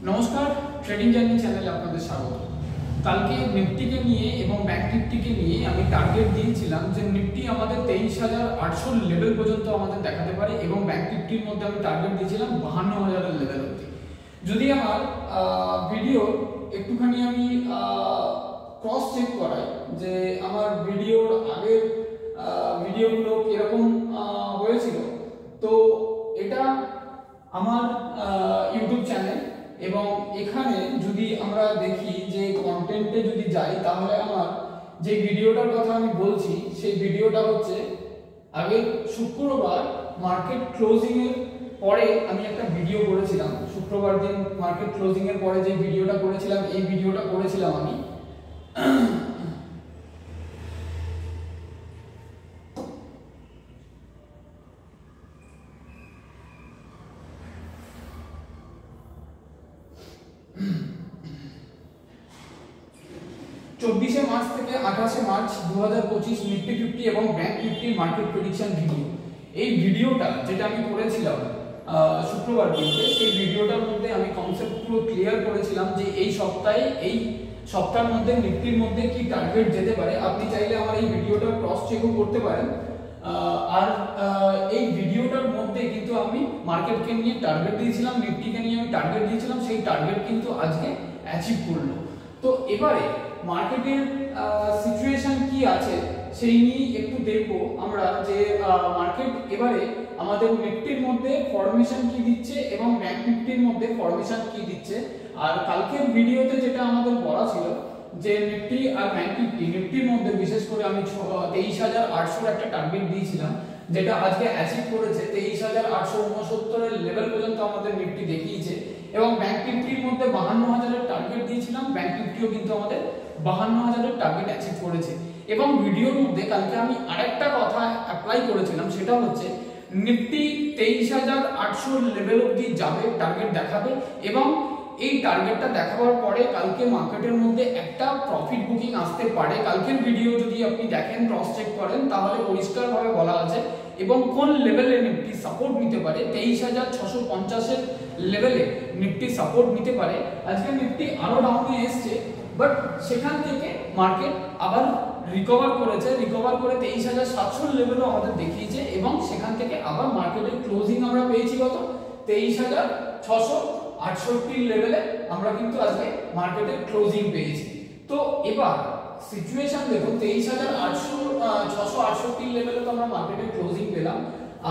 নমস্কার, trading journey চ্যানেলে আপনাদের স্বাগত। কালকে নিফটিকে নিয়ে এবং ব্যাংক নিফটিকে নিয়ে আমি টার্গেট দিয়েছিলাম যে নিফটি আমাদের 23,800 লেভেল পর্যন্ত আমাদের দেখাতে পারে এবং ব্যাংক নিফটির মধ্যে আমি টার্গেট দিয়েছিলাম 52,000 লেভেল অবধি। যদি আমার ভিডিও একটুখানি আমি ক্রস চেক করাই যে আমার ভিডিওর আগের ভিডিওগুলো কিরকম হয়েছিল, তো এটা আমার ইউটিউব চ্যানেল এবং এখানে যদি আমরা দেখি যে কন্টেন্টে যদি যাই তাহলে আমার যে ভিডিওটার কথা আমি বলছি সেই ভিডিওটা হচ্ছে আগে শুক্রবার মার্কেট ক্লোজিং এর পরে আমি একটা ভিডিও করেছিলাম। শুক্রবার দিন মার্কেট ক্লোজিং এর পরে যে ভিডিওটা করেছিলাম, এই ভিডিওটা করেছিলাম আমি 24 মার্চ থেকে 28 মার্চ 2025 নিফটি 50 এবং ব্যাংক নিফটির মার্কেট প্রেডিকশন ভিডিও। এই ভিডিওটা যেটা আমি করেছিলাম শুক্রবার দিনকে, সেই ভিডিওটার মধ্যে আমি কনসেপ্ট পুরো ক্লিয়ার করেছিলাম যে এই সপ্তাহের মধ্যে নিফটির মধ্যে কি টার্গেট যেতে পারে। আপনি চাইলে আমার এই ভিডিওটা ক্রস চেকও করতে পারেন। আর এই ভিডিওটার মধ্যে কিন্তু আমি মার্কেটকে নিয়ে টার্গেট দিয়েছিলাম, নিফটিকে নিয়ে আমি টার্গেট দিয়েছিলাম, সেই টার্গেট কিন্তু আজকে অ্যাচিভ করলো। তো এবারে মার্কেটের সিচুয়েশন কি আছে সেই নিয়ে একটু দেখবো আমরা যে মার্কেট এবারে আমাদের নিফটির মধ্যে ফরমেশন কি দিচ্ছে এবং ব্যাংক নিফটির মধ্যে ফরমেশন কি দিচ্ছে। আর কালকের ভিডিওতে যেটা আমাদের বলা ছিল যে নিফটি আর ব্যাংক নিফটির মধ্যে বিশেষ করে আমি 23,800 একটা টার্গেট দিয়েছিলাম, যেটা আজকে অ্যাচিভ করেছে। 23,869 এর লেভেল পর্যন্ত আমাদের নিফটি দেখিয়েছে এবং ব্যাংক নিফটির মধ্যে 52,000 এর টার্গেট দিয়েছিলাম, ব্যাংক নিফটিও কিন্তু আমাদের 52,000 এর টার্গেট অ্যাচিভ করেছে। এবং ভিডিওর মধ্যে কালকে আমি আরেকটা কথা অ্যাপ্লাই করেছিলাম, সেটা হচ্ছে নিফটি 23,800 লেভেল অবধি যাবে, টার্গেট দেখাবে এবং এই টার্গেটটা দেখাবার পরে কালকে মার্কেটের মধ্যে একটা প্রফিট বুকিং আসতে পারে। কালকের ভিডিও যদি আপনি দেখেন, ক্রস চেক করেন, তাহলে পরিষ্কারভাবে বলা আছে এবং কোন লেভেলে নিফটি সাপোর্ট নিতে পারে। 23,650 এর লেভেলে নিফটি সাপোর্ট নিতে পারে। আজকে নিফটি আরো ডাউনে এসছে, বাট সেখান থেকে মার্কেট আবার রিকভার করেছে, রিকভার করে 23,700 লেভেলও আমাদের দেখিয়েছে এবং সেখান থেকে আবার মার্কেটের ক্লোজিং আমরা পেয়েছি কত, 23,668 লেভেলে আমরা কিন্তু আজকে মার্কেটের ক্লোজিং পেয়েছি। তো এবার সিচুয়েশন দেখুন, 23,668 লেভেলে তো আমরা মার্কেটের ক্লোজিং পেলাম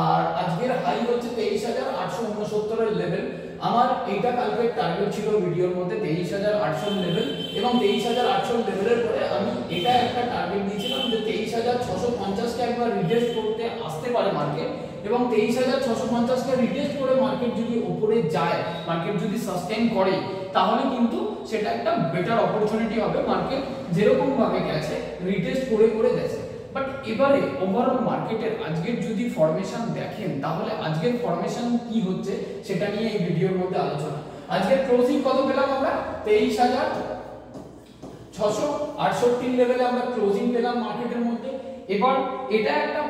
আর আজকের হাই হচ্ছে 23,869 এর লেভেল। আমার এইটা কালকে টার্গেট ছিল ভিডিওর মধ্যে 23,800 লেভেল এবং 23,800 লেভেলের পরে আমি এটা একটা টার্গেট দিয়েছিলাম যে 23,650 কে একবার রিটেস্ট করতে আসতে পারে মার্কেট এবং 23,650 কে রিটেস্ট করে মার্কেট যদি উপরে যায়, মার্কেট যদি সাস্টেইন করে, তাহলে কিন্তু সেটা একটা বেটার অপরচুনিটি হবে। মার্কেট যেরকম ভাবে গেছে রিটেস্ট করে করে গেছে, বাট এবারে ওভারঅল মার্কেটের আজকের যদি ফরমেশন দেখেন তাহলে আজকের ফরমেশন কি হচ্ছে সেটা নিয়ে এই ভিডিওর মধ্যে আলোচনা। আজকের ক্লোজিং কত পেলাম আমরা, 23,668 লেভেলে আমরা ক্লোজিং পেলাম মার্কেটের মধ্যে। এবার এটা একটা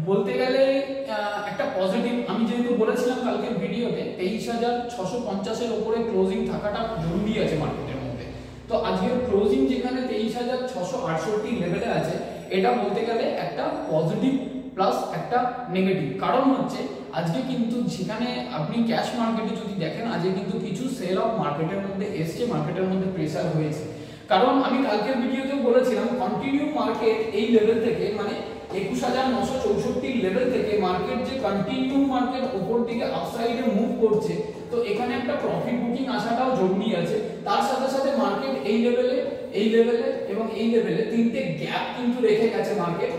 বলতে গেলে একটা পজিটিভ। আমি যেহেতু বলেছিলাম কালকের ভিডিওতে 23,650 এর উপরে ক্লোজিং থাকাটা জরুরি আছে মার্কেটের মধ্যে, তো আজকের ক্লোজিং যেখানে 23,668 লেভেলে আছে, এটা বলতে গেলে একটা পজিটিভ প্লাস একটা নেগেটিভ। কারণ হচ্ছে আজকে কিন্তু যেখানে আপনি ক্যাশ মার্কেটে যদি দেখেন, আজকে কিন্তু কিছু সেল অফ মার্কেটের মধ্যে এসছে, মার্কেটের মধ্যে প্রেসার হয়েছে। কারণ আমি কালকের ভিডিওতে বলেছিলাম কন্টিনিউ মার্কেট এই লেভেল থেকে মানে 21,964 লেভেল থেকে মার্কেট যে কন্টিনিউ মার্কেট উপর দিকে আপসাইডে মুভ করছে, তো এখানে একটা প্রফিট বুকিং আসাটাও জরুরি আছে। তার সাথে সাথে মার্কেট এই লেভেলে এবং এই লেভেলে তিনটে গ্যাপ কিন্তু রেখে গেছে মার্কেট।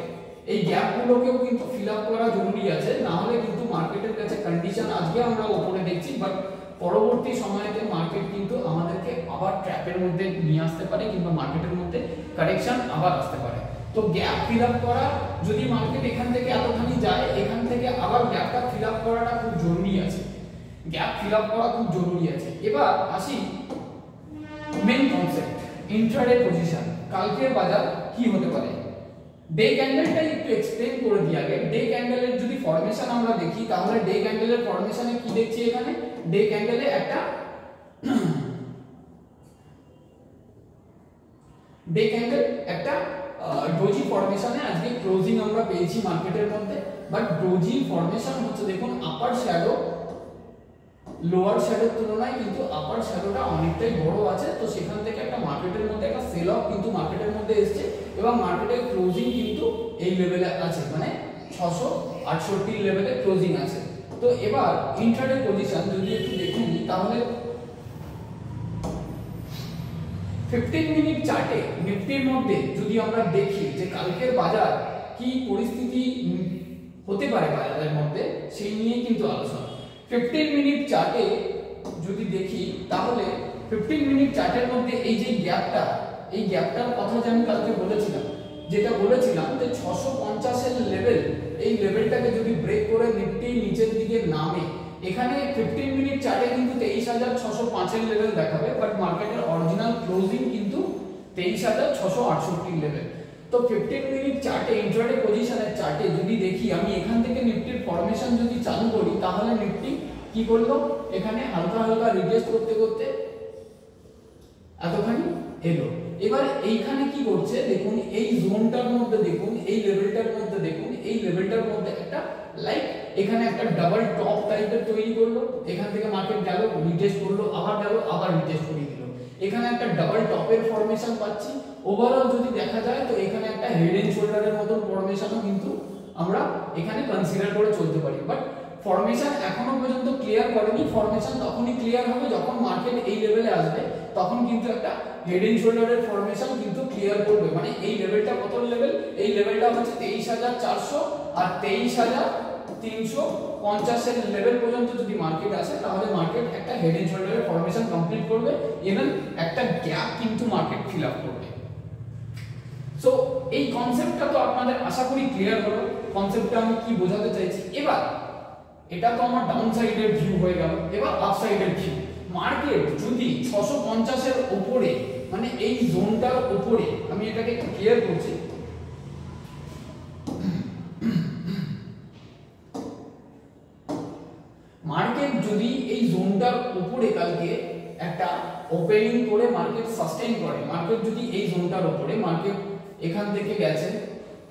এই গ্যাপগুলোকেও কিন্তু ফিল আপ করা জরুরি আছে, না হলে কিন্তু মার্কেটের কাছে কন্ডিশন আজকে আমরা উপরে দেখছি, বাট পরবর্তী সময়তে মার্কেট কিন্তু আমাদেরকে আবার ট্র্যাপের মধ্যে নিয়ে আসতে পারে কিংবা মার্কেটের মধ্যে কারেকশন আবার আসতে পারে। তো গ্যাপ ফিল আপ করা, যদি মার্কেট এখান থেকে এতখানি যায়, এখান থেকে আবার গ্যাপটা ফিল আপ করাটা খুব জরুরি আছে, গ্যাপ ফিল আপ করা খুব জরুরি আছে। এবার আসি মেন কনসেপ্ট, ইন্ট্রাডে পজিশন। কালকের বাজার কি হতে পারে, ডে ক্যান্ডেলটা একটু এক্সপ্লেইন করে দিই আগে। ডে ক্যান্ডেলের যদি ফরমেশন আমরা দেখি তাহলে ডে ক্যান্ডেলের ফরমেশনে কি দেখছি, এখানে ডে ক্যান্ডেলে একটা ডে ক্যান্ডেল একটা ডোজি ফরমেশনে আজকে ক্লোজিং আমরা পেয়েছি মার্কেটের মধ্যে, বাট ডোজি ফরমেশন হচ্ছে দেখুন আপার শ্যাডো লোয়ার শ্যাডোর তুলনায় কিন্তু আপার শ্যাডোটা অনেকটাই বড় আছে, তো সেখান থেকে একটা মার্কেটের মধ্যে একটা সেল অফ কিন্তু মার্কেটের মধ্যে এসেছে এবং মার্কেটের ক্লোজিং কিন্তু এই লেভেলে আছে, মানে 668 লেভেলে ক্লোজিং আছে। তো এবার ইন্ট্রাডে পজিশন যদি একটু দেখে নিই তাহলে 15 মিনিট চার্টে নিফটির মধ্যে যদি আমরা দেখি যে কালকের বাজার কি পরিস্থিতি হতে পারে বাজারের মধ্যে সেই নিয়ে কিন্তু আলোচনা। 15 মিনিট চার্টে যদি দেখি তাহলে 15 মিনিট চার্টের মধ্যে এই যে গ্যাপটা, এই গ্যাপটার কথা যে আমি কালকে বলেছিলাম, যেটা বলেছিলাম যে 650 এর লেভেল, এই লেভেলটাকে যদি ব্রেক করে নিফটি নিচের দিকে নামে, এখানে 15 মিনিট চার্টে কিন্তু 23,605 এর লেভেল দেখাবে, বাট মার্কেটের অরিজিনাল ক্লোজিং কিন্তু 23,668 লেভেল। তো 15 মিনিট চার্টে ইন্ট্রাডে পজিশনের চার্টে যদি দেখি আমি এখান থেকে নিফটির ফরমেশন যদি চালু করি তাহলে নিফটি কি করলো, এখানে হালকা হালকা রিটেস্ট করতে করতে এতখানি এলো। এবার এইখানে কি করছে দেখুন, এই জোনটার মধ্যে দেখুন, এই লেভেলটার মধ্যে দেখুন, এই লেভেলটার মধ্যে একটা লাইক এখানে একটা ডাবল টপ টাইপের তৈরি করলো, এখান থেকে মার্কেট গেল রিটেস্ট করলো, আবার গেল আবার রিটেস্ট করে দিল, এখানে একটা ডাবল টপের ফরমেশন পাচ্ছি। ওভারঅল যদি দেখা যায় তো এখানে একটা হেড এন্ড শোল্ডারের মতন ফরমেশনও কিন্তু আমরা এখানে কনসিডার করে চলতে পারি, বাট ফরমেশন এখনো পর্যন্ত ক্লিয়ার করেনি। ফরমেশন তখনই ক্লিয়ার হবে যখন মার্কেট এই লেভেলে আসবে, তখন কিন্তু একটা হেড এন্ড শোল্ডারের ফরমেশন কিন্তু ক্লিয়ার করবে। মানে এই লেভেলটা কত লেভেল, এই লেভেলটা হচ্ছে 23,400 আর 23,350 এর লেভেল পর্যন্ত যদি মার্কেট আসে তাহলে মার্কেট একটা হেড এন্ড শোল্ডারের ফরমেশন কমপ্লিট করবে, এবং একটা গ্যাপ কিন্তু মার্কেট ফিল আপ করবে। সো এই কনসেপ্টটা তো আপনাদের আশা করি ক্লিয়ার হলো, কনসেপ্টটা আমি কি বোঝাতে চাইছি। এবার এটা তো আমার ডাউন সাইডের ভিউ হয়ে গেল, এবার আপ সাইডের ভিউ। মার্কেট যদি 650 এর উপরে, মানে এই জোনটার উপরে, আমি এটাকে একটু ক্লিয়ার করছি, মার্কেট যদি এই জোনটার উপরে কালকে একটা ওপেনিং করে মার্কেট সাস্টেইন করে, মার্কেট যদি এই জোনটার উপরে, মার্কেট এখান থেকে গেছে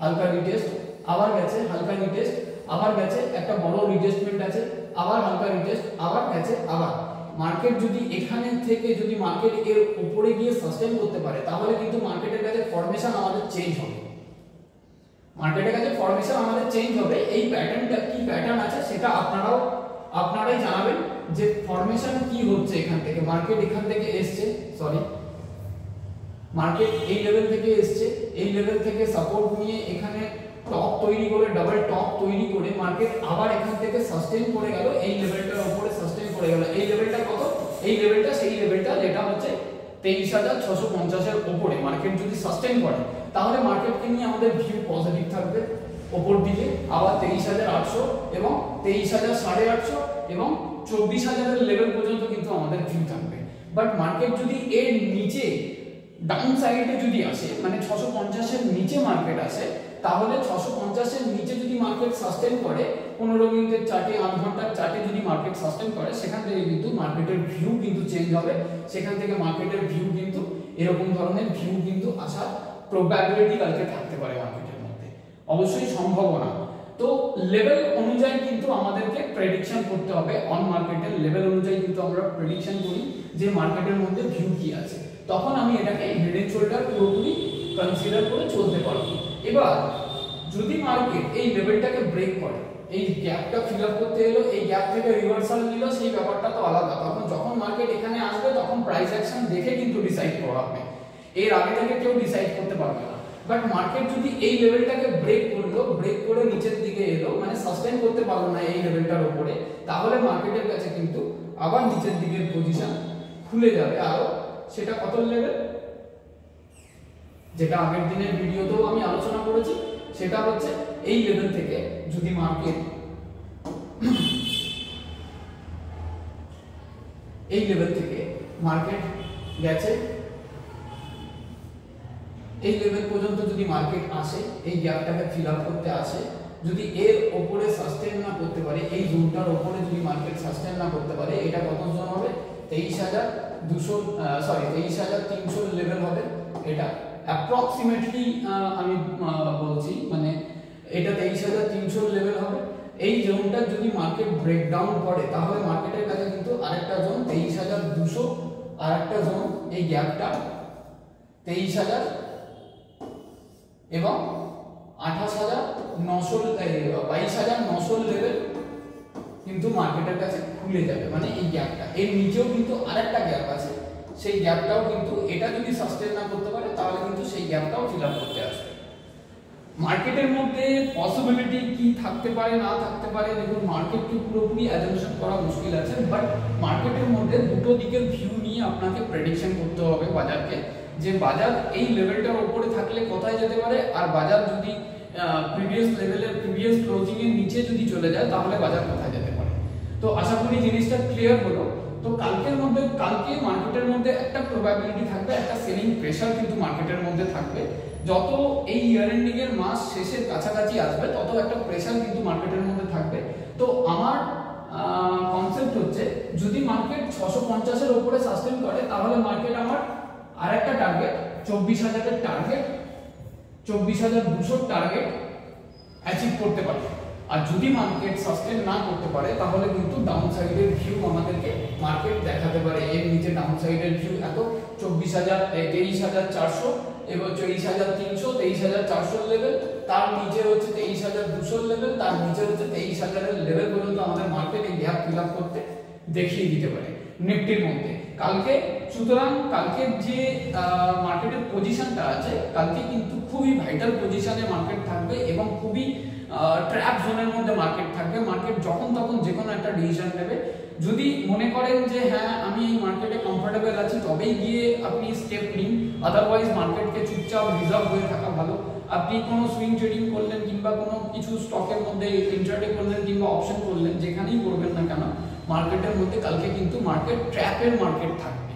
হালকা রিটেস্ট, আবার গেছে হালকা রিটেস্ট, আবার গেছে একটা বড় রিটেস্টমেন্ট আছে, আবার হালকা রিটেস্ট, আবার গেছে, আবার মার্কেট যদি এখানে থেকে যদি মার্কেট এর উপরে গিয়ে সাস্টেইন করতে পারে তাহলে কিন্তু মার্কেটের কাছে ফরমেশন আমাদের চেঞ্জ হবে, মার্কেটের কাছে ফরমেশন আমাদের চেঞ্জ হবে। এই প্যাটার্নটা কি প্যাটার্ন আছে সেটা আপনারাই জানাবেন যে ফরমেশন কি হচ্ছে। এখান থেকে মার্কেট এখান থেকে এসছে, সরি মার্কেট এই লেভেল থেকে এসছে, এই লেভেল থেকে সাপোর্ট নিয়ে এখানে টপ তৈরি করে, ডাবল টপ তৈরি করে মার্কেট আবার এখান থেকে সাস্টেইন করে গেল, এই লেভেলটার উপরে সাস্টেইন করে গেল। এই লেভেলটা কত, এই লেভেলটা সেই লেভেলটা যেটা হচ্ছে 23,650 এর উপরে মার্কেট যদি সাস্টেইন করে তাহলে মার্কেটকে নিয়ে আমাদের ভিউ পজিটিভ থাকবে। উপর দিকে আবার 23,800 এবং 23,850 এবং 24,000 এর লেভেল পর্যন্ত কিন্তু আমাদের ভিউ থাকবে। বাট মার্কেট যদি এর নিচে ডাউন সাইডে যদি আসে, মানে 650 এর নিচে মার্কেট আসে, তাহলে 650 এর নিচে যদি মার্কেট সাস্টেইন করে 15 মিনিটের চার্টে, 8 ঘন্টার চার্টে যদি মার্কেট সাস্টেইন করে, সেখান থেকে কিন্তু মার্কেটের ভিউ কিন্তু চেঞ্জ হবে, সেখান থেকে মার্কেটের ভিউ কিন্তু এরকম ধরনের ভিউ কিন্তু আসার প্রবাবিলিটি কালকে থাকতে পারে মার্কেটের মধ্যে, অবশ্যই সম্ভাবনা। তো লেভেল অনুযায়ী কিন্তু আমাদেরকে প্রেডিকশন করতে হবে, অন মার্কেটের লেভেল অনুযায়ী কিন্তু আমরা প্রেডিকশন করি যে মার্কেটের মধ্যে ভিউ কি আছে, তখন আমি এটাকে হেড এন্ড শোল্ডার পুরোপুরি কনসিডার করে চলতে পারবো। এবার যদি মার্কেট এই লেভেলটাকে ব্রেক করে, এই গ্যাপটা ফিল আপ করতে এলো, এই গ্যাপ থেকে রিভার্সাল নিল, সেই ব্যাপারটা তো আলাদা। তখন যখন মার্কেট এখানে আসবে তখন প্রাইস অ্যাকশন দেখে কিন্তু ডিসাইড করা হবে, এর আগে থেকে কেউ ডিসাইড করতে পারবে না। বাট মার্কেট যদি এই লেভেলটাকে ব্রেক করলো, ব্রেক করে নিচের দিকে এলো, মানে সাস্টেইন করতে পারলো না এই লেভেলটার উপরে, তাহলে মার্কেটের কাছে কিন্তু আবার নিচের দিকের পজিশন খুলে যাবে আরো। সেটা কত লেভেল, যেটা আগের দিনের ভিডিওতেও আমি আলোচনা করেছি, সেটা হচ্ছে এই লেভেল থেকে যদি মার্কেট এই লেভেল থেকে মার্কেট গেছে এই লেভেল পর্যন্ত যদি মার্কেট আসে, এই গ্যাপটাকে ফিল আপ করতে আসে, যদি এর উপরে সাস্টেইন না করতে পারে, এই জোনটার উপরে যদি মার্কেট সাস্টেইন না করতে পারে, এটা কত জোন হবে, 23,300 লেভেল হবে এটা, অ্যাপ্রক্সিমেটলি আমি বলছি, মানে এটা 23,300 লেভেল হবে। এই জোনটা যদি মার্কেট ব্রেকডাউন করে তাহলে মার্কেটের কাছে কিন্তু আরেকটা জোন 23,200, আরেকটা জোন এই গ্যাপটা 23,000 এবং 28,900 22,900 লেভেল কিন্তু মার্কেটের কাছে খুলে যাবে। মানে এই গ্যাপটা, এর নিচেও কিন্তু আরেকটা গ্যাপ আছে, সেই গ্যাপটাও কিন্তু এটা যদি সাস্টেইন না করতে পারে তাহলে কিন্তু সেই গ্যাপটাও ফিল আপ করতে আসবে। মার্কেটের মধ্যে পসিবিলিটি কি থাকতে পারে না থাকতে পারে, দেখুন মার্কেটকে পুরোপুরি অ্যাজাম্পশন করা মুশকিল আছে, বাট মার্কেটের মধ্যে দুটো দিকের ভিউ নিয়ে আপনাকে প্রেডিকশন করতে হবে বাজারকে, যে বাজার এই লেভেলটার উপরে থাকলে কোথায় যেতে পারে, আর বাজার যদি প্রিভিয়াস লেভেলের প্রিভিয়াস ক্লোজিং এর নিচে যদি চলে যায় তাহলে বাজার কোথায় যেতে পারে। তো আশা করি জিনিসটা ক্লিয়ার হলো। তো কালকে মার্কেটের মধ্যে একটা প্রবাবিলিটি থাকবে, একটা সেলিং প্রেসার কিন্তু মার্কেটের মধ্যে থাকবে। যত এই ইয়ার এন্ডিং এর মাস শেষের কাছাকাছি আসবে তত একটা প্রেসার কিন্তু মার্কেটের মধ্যে থাকবে। তো আমার কনসেপ্ট হচ্ছে যদি মার্কেট 650 এর উপরে সাস্টেইন করে তাহলে মার্কেট আমার আরেকটা টার্গেট 24,000 এর টার্গেট, 24,200 টার্গেট অ্যাচিভ করতে পারে। আর যদি মার্কেট সাস্টেইন না করতে পারে তাহলে কিন্তু ডাউন সাইডের ভিউ আমাদেরকে মার্কেট দেখাতে পারে। এর নিচে ডাউন সাইডের ভিউ এত 23,400 এবং 23,300, 23,400 লেভেল, তার নিচে হচ্ছে 23,200 লেভেল, তার নিচে হচ্ছে 23,000 এর লেভেল পর্যন্ত আমাদের মার্কেট এই গ্যাপ ফিল আপ করতে দেখিয়ে দিতে পারে নিফটির মধ্যে কালকে। সুতরাং কালকে যে মার্কেটের পজিশনটা আছে, কালকে কিন্তু খুবই ভাইটাল পজিশনে মার্কেট থাকবে এবং খুবই ট্র্যাপ জোনের মধ্যে মার্কেট থাকবে। মার্কেট যখন তখন যে কোনো একটা ডিসিশন নেবে। যদি মনে করেন যে হ্যাঁ আমি এই মার্কেটে কমফোর্টেবল আছি তবেই গিয়ে আপনি স্টেপ নিন, আদারওয়াইজ মার্কেটকে চুপচাপ রিজার্ভ হয়ে থাকা ভালো। আপনি কোনো সুইং ট্রেডিং করলেন কিংবা কোনো কিছু স্টকের মধ্যে ইন্ট্রাডে করলেন কিংবা অপশন করলেন, যেখানেই করবেন না কেন মার্কেটের মধ্যে কালকে কিন্তু মার্কেট ট্র্যাপের মার্কেট থাকবে।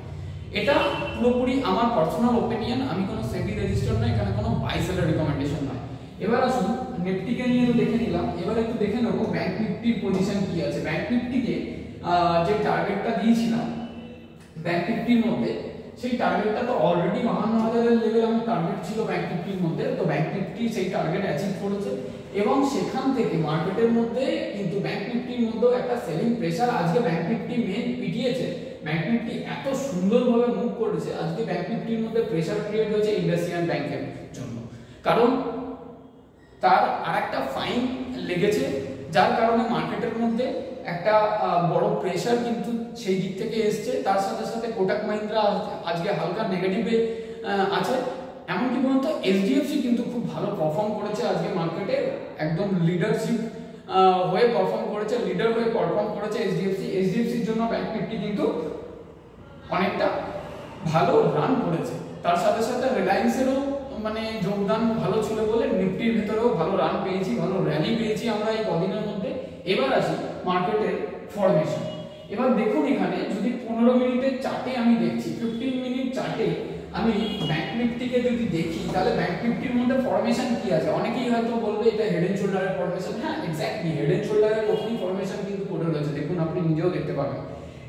এটা পুরোপুরি আমার পার্সোনাল ওপিনিয়ন, আমি কোনো সেবি রেজিস্টার নয়, এখানে কোনো বাই সেলের রিকমেন্ডেশন নয়। এবার আসুন নিফটিকে নিয়ে তো দেখে নিলাম, এবার একটু দেখে নেবো ব্যাংক নিফটির পজিশন কি আছে। ব্যাংক নিফটিকে যে টার্গেটটা দিয়েছিলাম ব্যাংক নিফটির মধ্যে, সেই টার্গেটটা তো অলরেডি 52,000 এর লেভেল আমার টার্গেট ছিল ব্যাংক নিফটির মধ্যে। তো ব্যাংক নিফটি সেই টার্গেট অ্যাচিভ করেছে এবং সেখান থেকে মার্কেটের মধ্যে কিন্তু ব্যাংক নিফটির মধ্যে একটা সেলিং প্রেসার আজকে ব্যাংক নিফটি মেন পিটিয়েছে। ব্যাংক নিফটি এত সুন্দরভাবে মুভ করেছে আজকে ব্যাংক নিফটির মধ্যে প্রেসার ক্রিয়েট হয়েছে ইন্ডাসিয়ান ব্যাংকের জন্য, কারণ তার আরেকটা ফাইন লেগেছে যার কারণে মার্কেটের মধ্যে একটা বড় প্রেসার কিন্তু সেই দিক থেকে এসছে। তার সাথে সাথে কোটাক মাহিন্দ্রা আজকে হালকা নেগেটিভে আছে। এমনকি বলতো এইচডিএফসি কিন্তু খুব ভালো পারফর্ম করেছে আজকে মার্কেটে, একদম লিডারশিপ হয়ে পারফর্ম করেছে, লিডার হয়ে পারফর্ম করেছে এইচডিএফসির জন্য ব্যাংক নিফটি কিন্তু অনেকটা ভালো রান করেছে। তার সাথে সাথে রিলায়েন্সেরও মানে যোগদান ভালো ছিল বলে নিফটির ভেতরেও ভালো রান পেয়েছি, ভালো র্যালি পেয়েছি আমরা এই কদিনের মধ্যে। এবার আসি মার্কেটের ফরমেশন। এবার দেখুন এখানে যদি 15 মিনিটের চার্টে আমি দেখছি, 15 মিনিট চার্টে আমি ব্যাংক নিফটিকে যদি দেখি তাহলে ব্যাংক নিফটির মধ্যে ফরমেশন কি আছে। অনেকেই হয়তো বলবে এটা হেড এন্ড শোল্ডারের ফরমেশন। হ্যাঁ এক্স্যাক্টলি হেড এন্ড শোল্ডারের মতনই ফরমেশন কিন্তু করে রয়েছে, দেখুন আপনি নিজেও দেখতে পাবেন।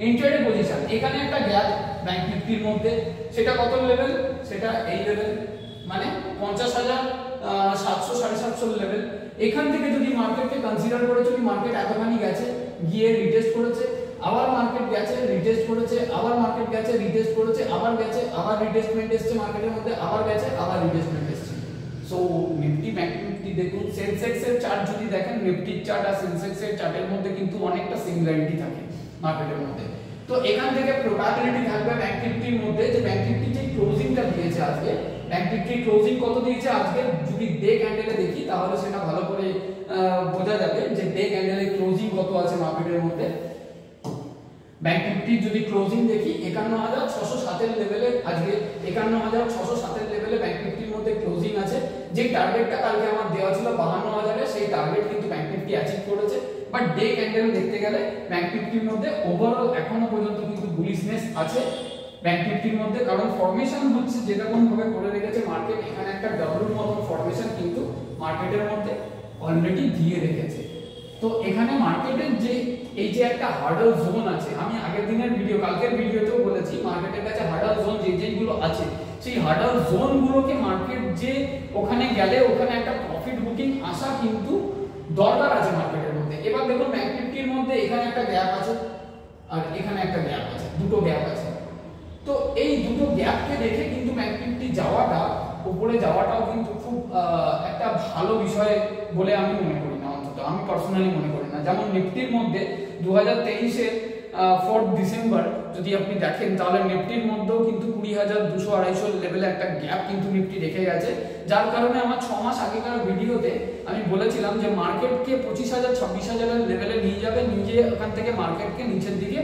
ইন্ট্রাডে পজিশন, এখানে একটা গ্যাপ ব্যাংক নিফটির মধ্যে, সেটা কত লেভেল, সেটা এই লেভেল মানে 50,700 750 লেভেল। এখান থেকে যদি মার্কেটকে কনসিডার করে চলি, মার্কেট এতখানি গেছে, গিয়ে রিটেস্ট করেছে, আবার মার্কেট গেছে রিটেস্ট করেছে, আবার মার্কেট গেছে রিটেস্ট করেছে, আবার গেছে, আবার রিটেস্টমেন্ট এসছে মার্কেটের মধ্যে, আবার গেছে, আবার রিটেস্টমেন্ট এসছে। সো নিফটি ব্যাংক নিফটি দেখুন, সেন্সেক্স এর চার্ট যদি দেখেন, নিফটির চার্ট আর সেন্সেক্স এর চার্টের মধ্যে কিন্তু অনেকটা সিমিলারিটি থাকে মার্কেটের মধ্যে। তো এখান থেকে প্রবাবিলিটি থাকবে ব্যাংক নিফটির মধ্যে যে ব্যাংক নিফটি যে ক্লোজিংটা দিয়েছে আজকে, ব্যাংক নিফটি ক্লোজিং কত দিয়েছে আজকে যদি ডে ক্যান্ডেলে দেখি তাহলে সেটা ভালো করে বোঝা যাবে যে ডে ক্যান্ডেলে ক্লোজিং কত আছে মার্কেটের মধ্যে। ব্যাংক নিফটি যদি ক্লোজিং দেখি 51,607 এর লেভেলে আজকে 51,607 এর লেভেলে ব্যাংক নিফটির মধ্যে ক্লোজিং আছে। যে টার্গেটটা কালকে আমার দেওয়া ছিল 52,000 এর, সেই টার্গেট কিন্তু ব্যাংক নিফটি অ্যাচিভ করেছে। বাট ডে ক্যান্ডেল দেখতে গেলে ব্যাংক নিফটির মধ্যে ওভারঅল এখনো পর্যন্ত কিন্তু বুলিশনেস আছে ব্যাংক নিফটির মধ্যে, কারণ ফরমেশন হচ্ছে যেরকম ভাবে করে রেখেছে মার্কেট, এখানে একটা ডাব্লুর মতো ফরমেশন কিন্তু মার্কেটের মধ্যে অলরেডি দিয়ে রেখেছে। তো এখানে মার্কেটের যে এই যে একটা হার্ডল জোন আছে, আমি আগের দিনের ভিডিও কালকের ভিডিওতেও বলেছি মার্কেটের কাছে হার্ডার জোন যেগুলো আছে সেই হার্ডার জোনগুলোকে মার্কেট যে ওখানে গেলে ওখানে একটা প্রফিট বুকিং আসা কিন্তু দরকার আছে মার্কেটের মধ্যে। এবার দেখুন ব্যাংক নিফটির মধ্যে এখানে একটা গ্যাপ আছে আর এখানে একটা গ্যাপ আছে, দুটো গ্যাপ আছে। তো এই দুটো গ্যাপকে দেখে কিন্তু ব্যাংক নিফটি যাওয়াটা, উপরে যাওয়াটাও কিন্তু খুব একটা ভালো বিষয় বলে আমি মনে করি না, অন্তত আমি পার্সোনালি মনে করি না। যেমন নিফটির মধ্যে 2023-এর 4 ডিসেম্বর যদি আপনি দেখেন তাহলে নিফটির মধ্যেও কিন্তু 20,200-250 লেভেলে একটা গ্যাপ কিন্তু নিফটি রেখে গেছে, যার কারণে আমার 6 মাস আগেকার ভিডিওতে আমি বলেছিলাম যে মার্কেটকে 25,000-26,000 লেভেলে নিয়ে যাবে, নিয়ে ওখান থেকে মার্কেটকে নিচের দিকে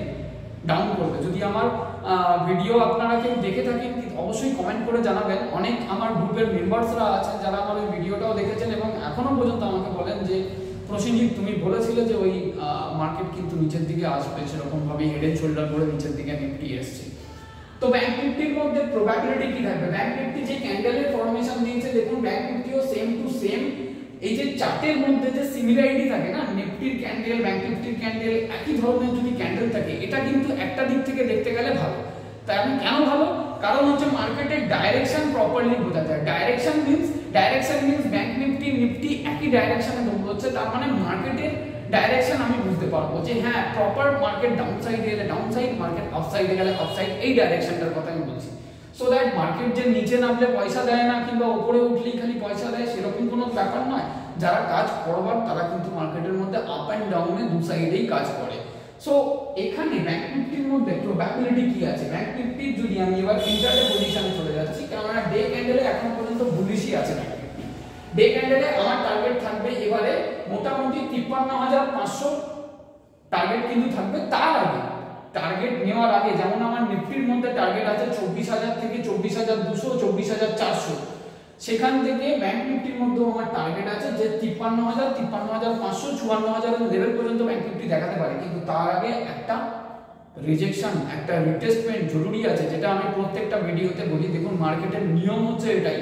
ডাউন করবে। যদি আমার ভিডিও আপনারা কেউ দেখে থাকেন অবশ্যই কমেন্ট করে জানাবেন। অনেক আমার গ্রুপের মেম্বার্সরা আছেন যারা আমার ওই ভিডিওটাও দেখেছেন এবং এখনো পর্যন্ত আমাকে বলেন যে প্রসেনজিৎ তুমি বলেছিলে যে ওই মার্কেট কিন্তু নিচের দিকে আসবে, সেরকম ভাবে হেড এন্ড শোল্ডার করে নিচের দিকে নিফটি এসেছে। তো ব্যাংক নিফটির মধ্যে প্রবাবিলিটি কি থাকবে? ব্যাংক নিফটি যে ক্যান্ডেলের ফরমেশন দিয়েছে দেখুন ব্যাংক নিফটিও সেম টু সেম এই যে চার্টের মধ্যে যে সিমিলারিটি থাকে না, নিফটির ক্যান্ডেল ব্যাংক নিফটির ক্যান্ডেল একই ধরনের যদি ক্যান্ডেল থাকে এটা কিন্তু একটা দিক থেকে দেখতে গেলে ভালো। তাই আমি কেন ভালো? কারণ হচ্ছে মার্কেটের ডাইরেকশন প্রপারলি বোঝা যায়। ডাইরেকশন মিন্স ব্যাংক নিফটি একই ডাইরেকশনে দৌড়চ্ছে, তার মানে মার্কেটের ডাইরেকশন আমি বুঝতে পারবো যে হ্যাঁ প্রপার মার্কেট ডাউন সাইডে গেলে ডাউন সাইড, মার্কেট আপ সাইডে গেলে আপ সাইড, এই ডাইরেকশনটার কথা আমি বলছি। সো দ্যাট মার্কেট যে নিচে নামলে পয়সা দেয় না কিংবা উপরে উঠলেই খালি পয়সা দেয় সেরকম কোনো ব্যাপার নয়। যারা কাজ করবার তারা কিন্তু মার্কেটের মধ্যে আপ অ্যান্ড ডাউনে দু সাইডেই কাজ করে। সো এখানে ব্যাংক নিফটির মধ্যে প্রবাবিলিটি কি আছে? ব্যাংক নিফটির যদি আমি এবার ইন্টারডে পজিশনে চলে যাচ্ছি, কারণ ডে ক্যান্ডেলে এখন পর্যন্ত বুলিশই আছে ব্যাংক নিফটি। ডে ক্যান্ডেলে আমার টার্গেট থাকবে এবারে মোটামুটি 53,500 টার্গেট কিন্তু থাকবে। তার আগে টার্গেট নেওয়ার আগে যেমন আমার নিফটির মধ্যে টার্গেট আছে 24,000 থেকে 24,200, 24,400, সেখান থেকে ব্যাংক নিফটির মধ্যে আমার টার্গেট আছে যে 53,000, 53,500, 54,000 লেভেল পর্যন্ত ব্যাংক নিফটি দেখাতে পারে। কিন্তু তার আগে একটা রিজেকশন, একটা রিটেস্টমেন্ট জরুরি আছে, যেটা আমি প্রত্যেকটা ভিডিওতে বলি। দেখুন মার্কেটের নিয়ম হচ্ছে এটাই,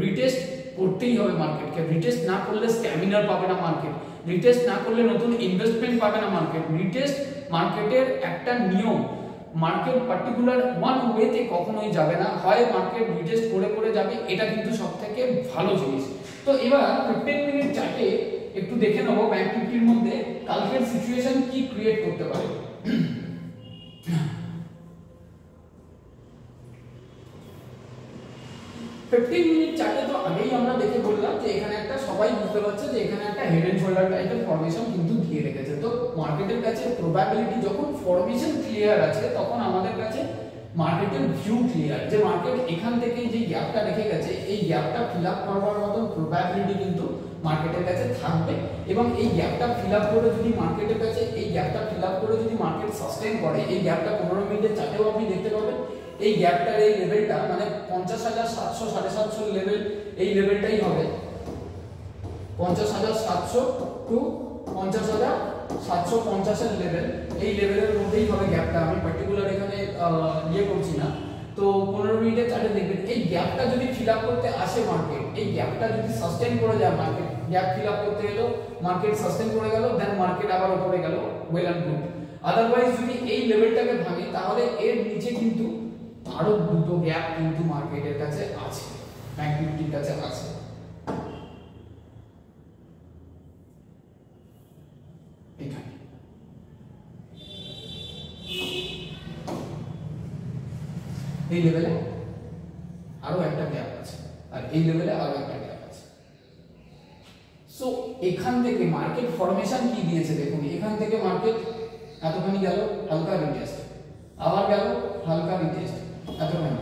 রিটেস্ট করতেই হবে মার্কেটকে। রিটেস্ট না করলে স্ট্যামিনার পাবে না মার্কেট, রিটেস্ট না করলে নতুন ইনভেস্টমেন্ট পাবে না মার্কেট। রিটেস্ট মার্কেটের একটা নিয়ম, মার্কেট পার্টিকুলার ওয়ান ওয়েতে কখনোই যাবে না, হয় মার্কেট রিটেস্ট করে করে যাবে, এটা কিন্তু সবথেকে ভালো জিনিস। তো এবার 15 মিনিট চার্টে একটু দেখে নেব ব্যাংক নিফটির মধ্যে কালকের সিচুয়েশন কি ক্রিয়েট করতে পারে। 15 মিনিট চার্টে তো আগেই আমরা দেখে বললাম যে এখানে একটা সবাই বুঝতে পারছে যে এখানে একটা হেড এন্ড শোল্ডার টাইপের ফরমেশন কিন্তু দিয়ে রেখেছে। তো মার্কেটের কাছে প্রবাবিলিটি যখন ফরমেশন ক্লিয়ার আছে তখন আমাদের কাছে মার্কেটের ভিউ ক্লিয়ার, যে মার্কেট এখান থেকে যে গ্যাপটা রেখে গেছে এই গ্যাপটা ফিল আপ করবার মতো প্রবাবিলিটি কিন্তু মার্কেটের কাছে থাকবে। এবং এই গ্যাপটা ফিল আপ করে যদি মার্কেটের কাছে এই গ্যাপটা ফিল আপ করে যদি মার্কেট সাস্টেইন করে, এই গ্যাপটা 15 মিনিটের চার্টেও আপনি দেখতে পাবেন এই গ্যাপটার এই লেভেলটা মানে 50,700, 750 লেভেল, এই লেভেলটাই হবে 50,700 টু 50,750 এর লেভেল, এই লেভেলের মধ্যেই হবে গ্যাপটা। আমি পার্টিকুলার এখানে ইয়ে করছি না। তো 15 মিনিটের চার্টে দেখবেন এই গ্যাপটা যদি ফিল আপ করতে আসে মার্কেট, এই গ্যাপটা যদি সাস্টেইন করে যায় মার্কেট, গ্যাপ ফিল আপ করতে গেল মার্কেট সাস্টেইন করে গেল, দেন মার্কেট আবার উপরে গেল, ওয়েল এন্ড গুড। আদারওয়াইজ যদি এই লেভেলটাকে ভাঙে তাহলে এর নিচে কিন্তু আরো দুটো গ্যাপ কিন্তু মার্কেটের কাছে আছে, ব্যাংক নিফটির কাছে আছে। এখানে এই লেভেলে আরো একটা গ্যাপ আছে আর এই লেভেলে আরো একটা গ্যাপ আছে। সো এখান থেকে মার্কেট ফরমেশন কি দিয়েছে দেখুন, এখান থেকে মার্কেট এতখানি গেল হালকা রিটেস্ট, আবার গেল হালকা রিটেস্ট, এতখানি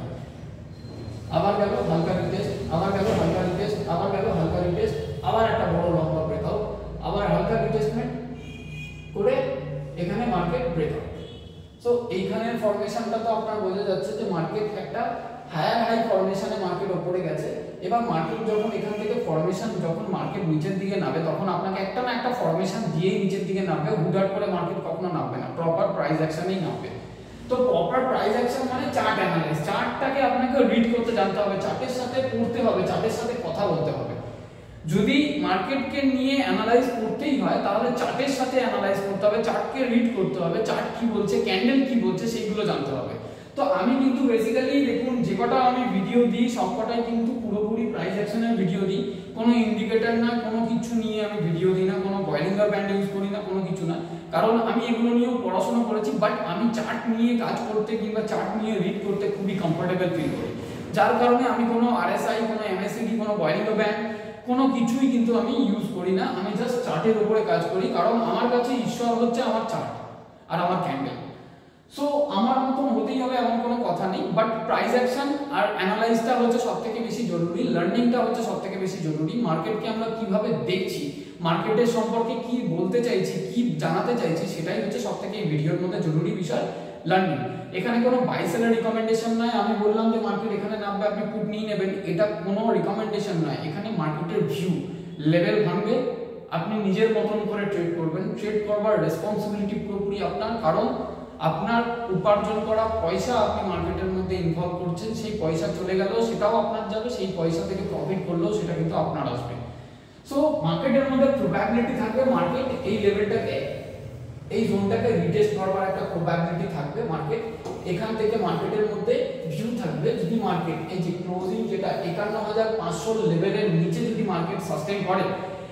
আবার গেল হালকা রিটেস্ট, আবার গেল হালকা রিটেস্ট, আবার গেল হালকা রিটেস্ট, আবার একটা বড় লম্বা ব্রেকআউট, আবার হালকা রিটেস্টমেন্ট করে এখানে মার্কেট ব্রেকআউট। সো এইখানের ফরমেশনটা তো আপনার বোঝা যাচ্ছে যে মার্কেট একটা হায়ার হাই ফরমেশনে মার্কেট উপরে গেছে। এবার মার্কেট যখন এখান থেকে ফরমেশন যখন মার্কেট নিচের দিকে নামে তখন আপনাকে একটা না একটা ফরমেশন দিয়েই নিচের দিকে নামবে, হুটহাট করে মার্কেট কখনো নামবে না, প্রপার প্রাইস অ্যাকশনেই নামবে। তো প্রপার প্রাইস অ্যাকশন মানে চার্ট অ্যানালাইসিস, চার্টটাকে আপনাকে রিড করতে জানতে হবে, চার্টের সাথে পড়তে হবে, চার্টের সাথে কথা বলতে হবে। যদি মার্কেটকে নিয়ে অ্যানালাইজ করতেই হয় তাহলে চার্টের সাথে অ্যানালাইজ করতে হবে, চার্টকে রিড করতে হবে, চার্ট কি বলছে, ক্যান্ডেল কি বলছে সেইগুলো জানতে হবে। তো আমি কিন্তু বেসিক্যালি দেখুন যে কটা আমি ভিডিও দিই সবকটাই কিন্তু পুরোপুরি প্রাইস অ্যাকশনের ভিডিও দিই, কোনো ইন্ডিকেটর না, কোনো কিছু নিয়ে আমি ভিডিও দিই না, কোনো বয়লিঙ্গার ব্যান্ড ইউজ করি না, কোনো কিছু না। কারণ আমি এগুলো নিয়েও পড়াশোনা করেছি, বাট আমি চার্ট নিয়ে কাজ করতে কিংবা চার্ট নিয়ে রিড করতে খুবই কমফোর্টেবল ফিল করি, যার কারণে আমি কোনো আরএসআই, কোনো এমএসিডি, কোনো বয়লিঙ্গার ব্যান্ড কোনো কিছুই কিন্তু আমি ইউজ করি না। আমি জাস্ট চার্টের উপরে কাজ করি, কারণ আমার কাছে ঈশ্বর হচ্ছে আমার চার্ট আর আমার ক্যান্ডেল। সো আমার মতন হতেই হবে এমন কোনো কথা নেই, বাট প্রাইস অ্যাকশন আর অ্যানালাইজটা হচ্ছে সবথেকে বেশি জরুরি, লার্নিংটা হচ্ছে সবথেকে বেশি জরুরি। মার্কেটকে আমরা কিভাবে দেখছি, মার্কেটের সম্পর্কে কি বলতে চাইছি, কি জানাতে চাইছি, সেটাই হচ্ছে সবথেকে এই ভিডিওর মধ্যে জরুরি বিষয়, লার্নিং। এখানে কোনো বাই সেলের রিকমেন্ডেশন নয়। আমি বললাম যে মার্কেট এখানে নামবে, আপনি পুট নিয়ে নেবেন, এটা কোনো রিকমেন্ডেশন নয়। এখানে মার্কেটের ভিউ, লেভেল ভাঙবে, আপনি নিজের মতন করে ট্রেড করবেন। ট্রেড করবার রেসপন্সিবিলিটি পুরোপুরি আপনার, কারণ আপনার উপার্জন করা পয়সা আপনি মার্কেটের মধ্যে ইনভলভ করছেন, সেই পয়সা চলে গেলেও সেটাও আপনার যাবে, সেই পয়সা থেকে প্রফিট করলেও সেটা কিন্তু আপনার আসবে। সো মার্কেটের মধ্যে প্রবাবিলিটি থাকবে মার্কেট এই লেভেলটাকে, এই জোনটাকে রিটেস্ট করবার একটা প্রবাবিলিটি থাকবে মার্কেট। এখান থেকে মার্কেটের মধ্যে ভিউ থাকবে, যদি মার্কেট এই যে ক্লোজিং যেটা ৫১৫০০ লেভেলের নিচে যদি মার্কেট সাস্টেইন করে,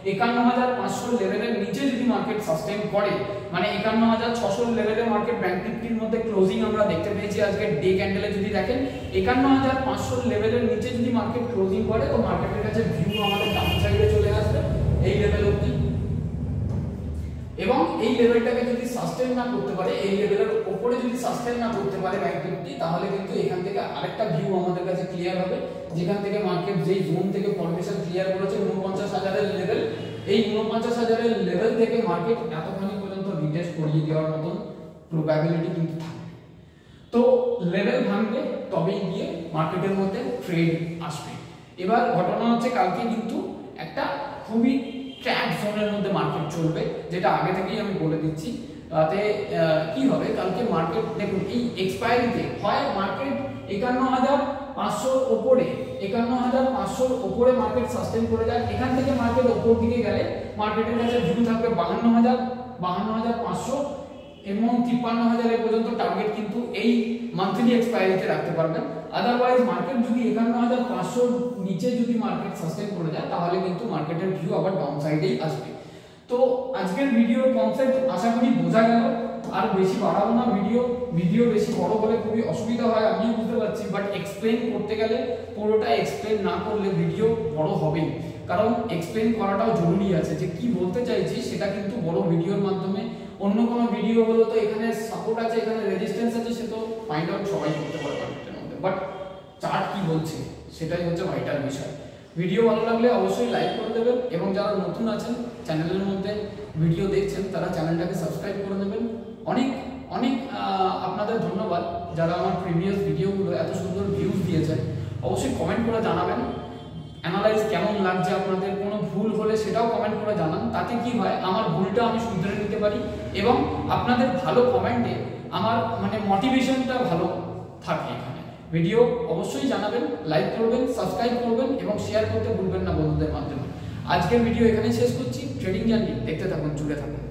৫১৫০০ লেভেলের নিচে যদি মার্কেট সাস্টেইন করে, মানে ৫১৬০০ লেভেলে মার্কেট ব্যাংক নিফটির মধ্যে ক্লোজিং আমরা দেখতে পেয়েছি আজকে ডে ক্যান্ডেলে। যদি দেখেন ৫১৫০০ লেভেলের নিচে যদি মার্কেট ক্লোজিং করে, তো মার্কেটের কাছে ভিউ আমাদের ডাউন সাইডে চলে আসবে এই লেভেল অবধি, এবং এই লেভেলটাকে যদি সাস্টেইন না করতে পারে, এই লেভেলের উপরে যদি সাস্টেইন না করতে পারে ব্যাংক নিফটি, তাহলে কিন্তু এখান থেকে আরেকটা ভিউ আমাদের কাছে ক্লিয়ার হবে, যেখান থেকে মার্কেট যেই জোন থেকে ফরমেশন ক্লিয়ার করেছে ৪৯,০০০ এর লেভেল, এই ৪৯,০০০ এর লেভেল থেকে মার্কেট এতখানি পর্যন্ত রিটেস্ট করিয়ে দেওয়ার মতন প্রবাবিলিটি কিন্তু থাকবে। তো লেভেল ভাঙবে, তবেই গিয়ে মার্কেটের মধ্যে ট্রেড আসবে। এবার ঘটনা হচ্ছে কালকে কিন্তু একটা খুবই ট্র্যাপ জোনের মধ্যে মার্কেট চলবে, যেটা আগে থেকেই আমি বলে দিচ্ছি। তাতে কি হবে, কালকে মার্কেট দেখুন এই এক্সপায়ারিতে হয় মার্কেট ৫১৫০০ ওপরে, ৫১৫০০ ওপরে মার্কেট সাস্টেইন করে যায়, এখান থেকে মার্কেট ওপর দিকে গেলে মার্কেটের কাছে ভিউ থাকবে ৫২,০০০, ৫২,৫০০ এবং ৫৩,০০০ এর পর্যন্ত টার্গেট কিন্তু এই মান্থলি এক্সপায়ারিতে রাখতে পারবেন। আদারওয়াইজ মার্কেট যদি ৫১৫০০ নিচে যদি মার্কেট সাস্টেইন করে যায়, তাহলে কিন্তু মার্কেটের ভিউ আবার ডাউন সাইডেই আসবে। তো আজকের ভিডিওর কনসেপ্ট আশা করি বোঝা গেল, আর বেশি বাড়াবো না। ভিডিও বেশি বড় হলে খুবই অসুবিধা হয়, আমিও বুঝতে পারছি, বাট এক্সপ্লেইন করতে গেলে পুরোটা এক্সপ্লেইন না করলে ভিডিও বড় হবেই, কারণ এক্সপ্লেইন করাটাও জরুরি আছে, যে কি বলতে চাইছি সেটা কিন্তু বড় ভিডিওর মাধ্যমে। অন্য কোনো ভিডিও হলো তো এখানে সাপোর্ট আছে, এখানে রেজিস্ট্যান্স আছে, সে তো ফাইন্ড আউট সবাই করতে পারে মার্কেটের মধ্যে, বাট চার্ট কি বলছে সেটাই হচ্ছে ভাইটাল বিষয়। ভিডিও ভালো লাগলে অবশ্যই লাইক করে দেবেন, এবং যারা নতুন আছেন চ্যানেলের মধ্যে ভিডিও দেখছেন, তারা চ্যানেলটাকে সাবস্ক্রাইব করে দেবেন। অনেক অনেক আপনাদের ধন্যবাদ যারা আমার প্রিভিয়াস ভিডিওগুলো এত সুন্দর ভিউজ দিয়েছেন। অবশ্যই কমেন্ট করে জানাবেন অ্যানালাইজ কেমন লাগছে আপনাদের, কোনো ভুল হলে সেটাও কমেন্ট করে জানান, তাতে কি হয় আমার ভুলটা আমি শুধরে নিতে পারি, এবং আপনাদের ভালো কমেন্টে আমার মানে মোটিভেশনটা ভালো থাকে। এখানে ভিডিও অবশ্যই জানাবেন, লাইক করবেন, সাবস্ক্রাইব করবেন এবং শেয়ার করতে ভুলবেন না বন্ধুদের মাধ্যমে। আজকের ভিডিও এখানে শেষ করছি। ট্রেডিং জার্নি দেখতে থাকুন, জুড়ে থাকুন।